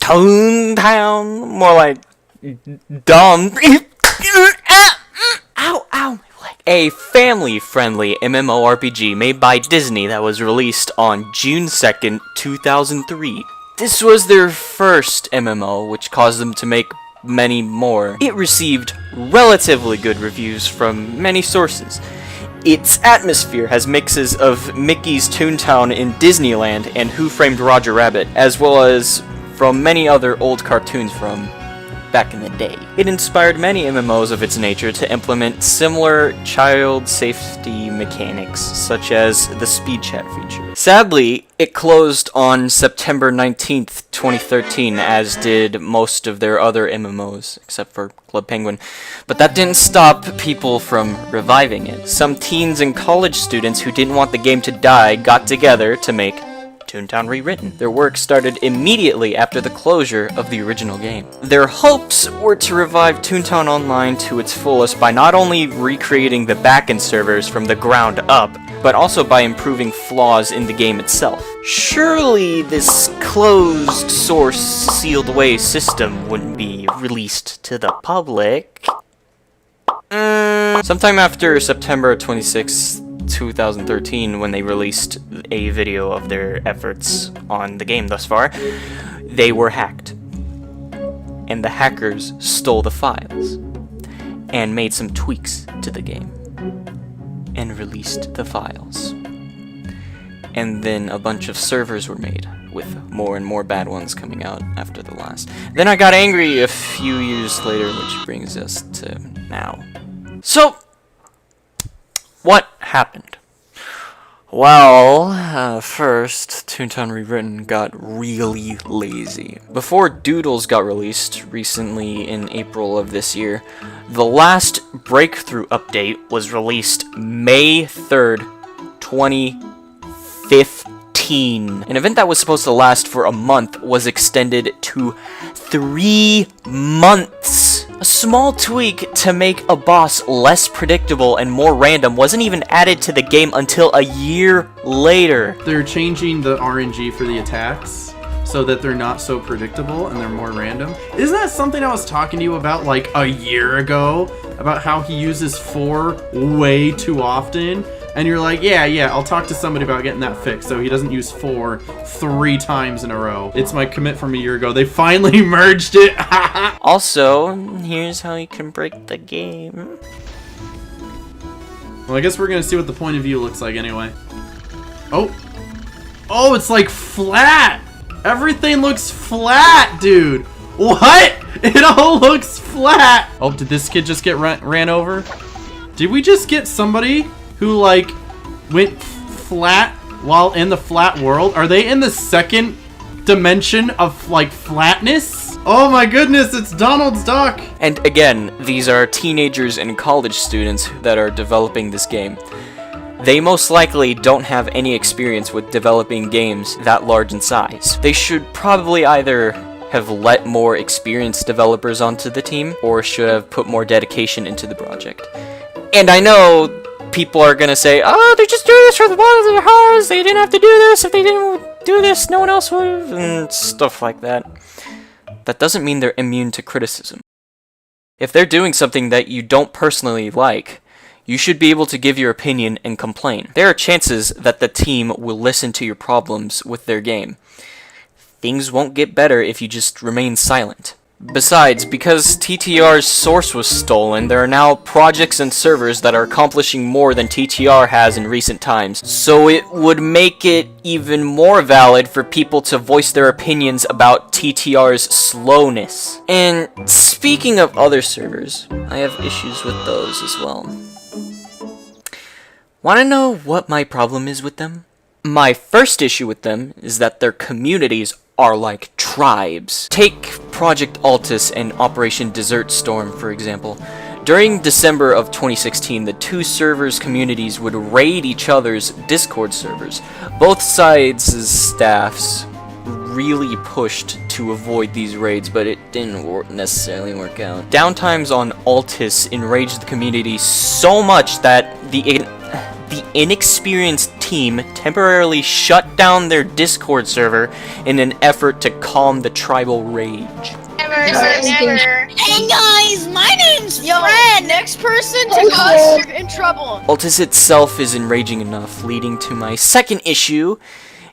Toontown, more like dumb. Ow, ow, my leg. A family-friendly MMORPG made by Disney that was released on June 2nd, 2003. This was their first MMO, which caused them to make many more. It received relatively good reviews from many sources. Its atmosphere has mixes of Mickey's Toontown in Disneyland and Who Framed Roger Rabbit, as well as from many other old cartoons from back in the day. It inspired many MMOs of its nature to implement similar child safety mechanics, such as the speed chat feature. Sadly, it closed on September 19th, 2013, as did most of their other MMOs, except for Club Penguin. But that didn't stop people from reviving it. Some teens and college students who didn't want the game to die got together to make Toontown Rewritten. Their work started immediately after the closure of the original game. Their hopes were to revive Toontown Online to its fullest by not only recreating the backend servers from the ground up, but also by improving flaws in the game itself. Surely this closed source sealed away system wouldn't be released to the public. Sometime after September 26th, 2013, when they released a video of their efforts on the game thus far, they were hacked. And the hackers stole the files and made some tweaks to the game and released the files. And then a bunch of servers were made, with more and more bad ones coming out after the last. Then I got angry a few years later, which brings us to now. So, what happened? Well, first, Toontown Rewritten got really lazy. Before Doodles got released recently in April of this year, the last breakthrough update was released May 3rd, 2015. An event that was supposed to last for a month was extended to 3 months. A small tweak to make a boss less predictable and more random wasn't even added to the game until a year later. They're changing the RNG for the attacks so that they're not so predictable and they're more random. Isn't that something I was talking to you about like a year ago? About how he uses 4 way too often? And you're like, yeah, I'll talk to somebody about getting that fixed so he doesn't use 4 3 times in a row. It's my commit from a year ago. They finally merged it. Also, here's how you can break the game. Well, I guess we're gonna see what the point of view looks like anyway. Oh, it's like flat. Everything looks flat, dude. What? It all looks flat. Oh, did this kid just get ran over? Did we just get somebody who like went flat while in the flat world? Are they in the second dimension of like flatness? Oh my goodness, it's Donald's duck. And again, these are teenagers and college students that are developing this game. They most likely don't have any experience with developing games that large in size. They should probably either have let more experienced developers onto the team, or should have put more dedication into the project. And I know people are gonna say, oh, they're just doing this for the bottom of their hearts, they didn't have to do this, if they didn't do this, no one else would have, and stuff like that. That doesn't mean they're immune to criticism. If they're doing something that you don't personally like, you should be able to give your opinion and complain. There are chances that the team will listen to your problems with their game. Things won't get better if you just remain silent. Besides, because TTR's source was stolen, there are now projects and servers that are accomplishing more than TTR has in recent times. So it would make it even more valid for people to voice their opinions about TTR's slowness. And speaking of other servers, I have issues with those as well. Wanna know what my problem is with them? My first issue with them is that their communities are like tribes. Take Project Altus and Operation Desert Storm, for example. During December of 2016, the 2 servers' communities would raid each other's Discord servers. Both sides' staffs really pushed to avoid these raids, but it didn't necessarily work out. Downtimes on Altus enraged the community so much that the inexperienced team temporarily shut down their Discord server in an effort to calm the tribal rage. Never. Hey guys, my name's Fred. Next person to cuss, you're in trouble. Altis itself is enraging enough, leading to my second issue,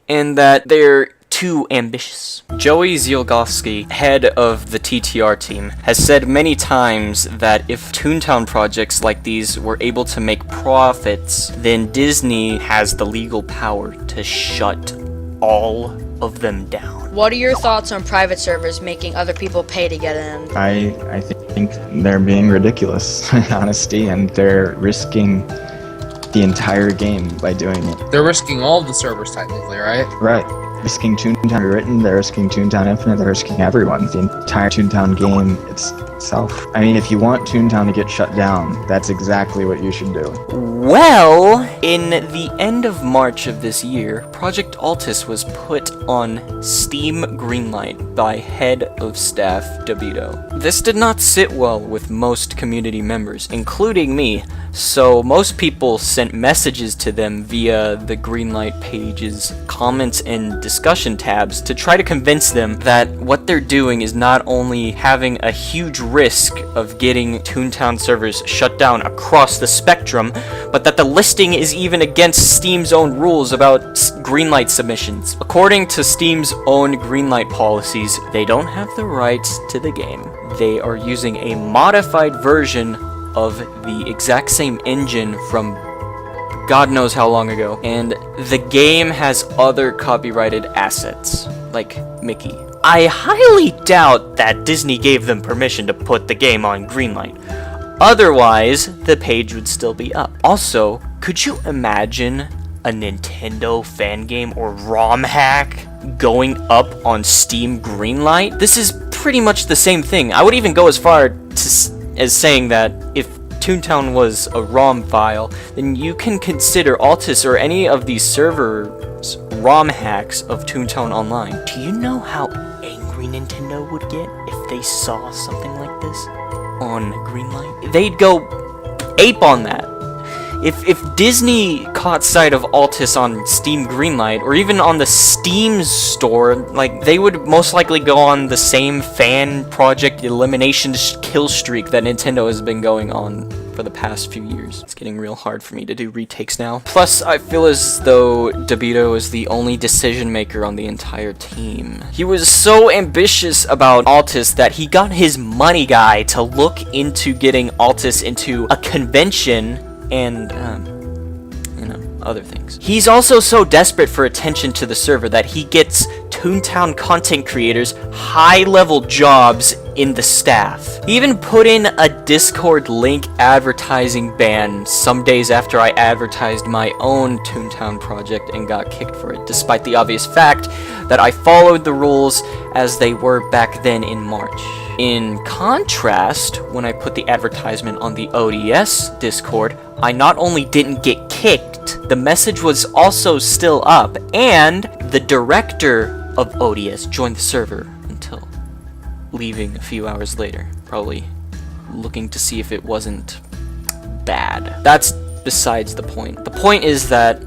and that they're too ambitious. Joey Zielgowski, head of the TTR team, has said many times that if Toontown projects like these were able to make profits, then Disney has the legal power to shut all of them down. What are your thoughts on private servers making other people pay to get in? I think they're being ridiculous, in honesty, and they're risking the entire game by doing it. They're risking all the servers technically, right? Right. Risking Toontown Rewritten, they're risking Toontown Infinite, they're risking everyone. The entire Toontown game itself. I mean, if you want Toontown to get shut down, that's exactly what you should do. Well, in the end of March of this year, Project Altis was put on Steam Greenlight by Head of Staff Dabito. This did not sit well with most community members, including me, so most people sent messages to them via the Greenlight page's comments and discussion tabs to try to convince them that what they're doing is not only having a huge risk of getting Toontown servers shut down across the spectrum, but that the listing is even against Steam's own rules about Greenlight submissions. According to Steam's own Greenlight policies, they don't have the rights to the game. They are using a modified version of the exact same engine from God knows how long ago, and the game has other copyrighted assets, like Mickey. I highly doubt that Disney gave them permission to put the game on Greenlight. Otherwise, the page would still be up. Also, could you imagine a Nintendo fan game or ROM hack going up on Steam Greenlight? This is pretty much the same thing. I would even go as far as saying that if Toontown was a ROM file, then you can consider Altis or any of these servers ROM hacks of Toontown Online. Do you know how angry Nintendo would get if they saw something like this on Greenlight? They'd go ape on that. If Disney caught sight of Altis on Steam Greenlight, or even on the Steam store, like, they would most likely go on the same fan project elimination kill streak that Nintendo has been going on for the past few years. It's getting real hard for me to do retakes now. Plus, I feel as though Dabito is the only decision maker on the entire team. He was so ambitious about Altis that he got his money guy to look into getting Altis into a convention and, other things. He's also so desperate for attention to the server that he gets Toontown content creators high-level jobs in the staff. He even put in a Discord link advertising ban some days after I advertised my own Toontown project and got kicked for it, despite the obvious fact that I followed the rules as they were back then in March. In contrast, when I put the advertisement on the ODS Discord, I not only didn't get kicked, the message was also still up, and the director of ODS joined the server until leaving a few hours later, probably looking to see if it wasn't bad. That's besides the point. The point is that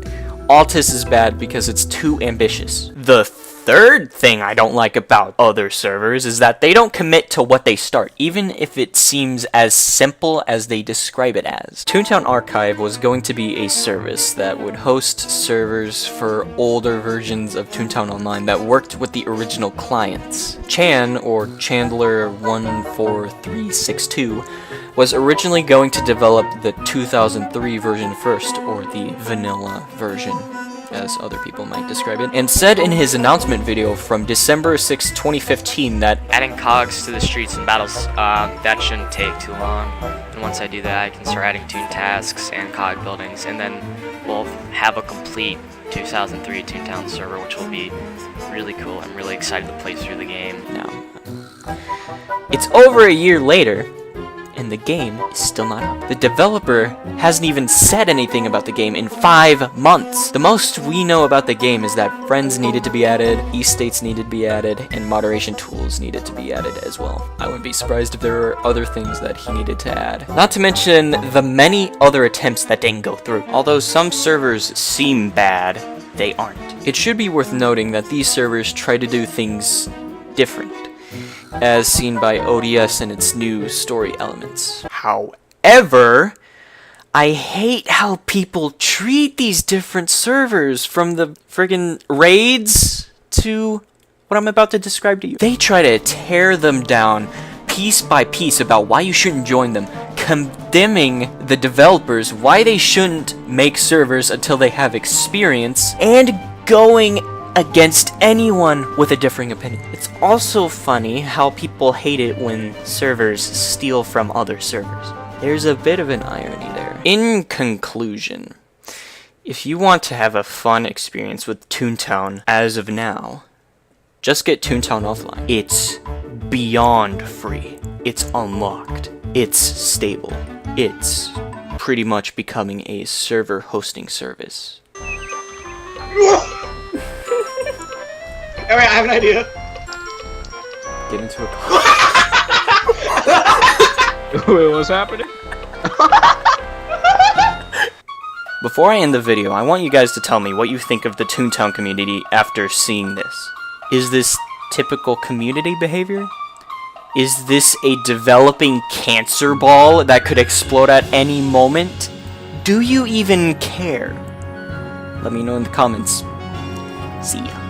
Altis is bad because it's too ambitious. The third thing I don't like about other servers is that they don't commit to what they start, even if it seems as simple as they describe it as. Toontown Archive was going to be a service that would host servers for older versions of Toontown Online that worked with the original clients. Chan, or Chandler14362, was originally going to develop the 2003 version first, or the vanilla version, as other people might describe it, and said in his announcement video from December 6, 2015 that adding cogs to the streets and battles, that shouldn't take too long. And once I do that, I can start adding toon tasks and cog buildings, and then we'll have a complete 2003 Toontown server, which will be really cool. I'm really excited to play through the game. now. It's over a year later, and the game is still not up. The developer hasn't even said anything about the game in 5 months. The most we know about the game is that friends needed to be added, e-states needed to be added, and moderation tools needed to be added as well. I wouldn't be surprised if there were other things that he needed to add. Not to mention the many other attempts that didn't go through. Although some servers seem bad, they aren't. It should be worth noting that these servers try to do things different, as seen by ODS and its new story elements. However, I hate how people treat these different servers, from the friggin' raids to what I'm about to describe to you. They try to tear them down piece by piece about why you shouldn't join them, condemning the developers why they shouldn't make servers until they have experience, and going against anyone with a differing opinion. It's also funny how people hate it when servers steal from other servers. There's a bit of an irony there. In conclusion, if you want to have a fun experience with Toontown as of now, just get Toontown offline. It's beyond free. It's unlocked. It's stable. It's pretty much becoming a server hosting service. Alright, I have an idea. Get into a Wait, what's happening? Before I end the video, I want you guys to tell me what you think of the Toontown community after seeing this. Is this typical community behavior? Is this a developing cancer ball that could explode at any moment? Do you even care? Let me know in the comments. See ya.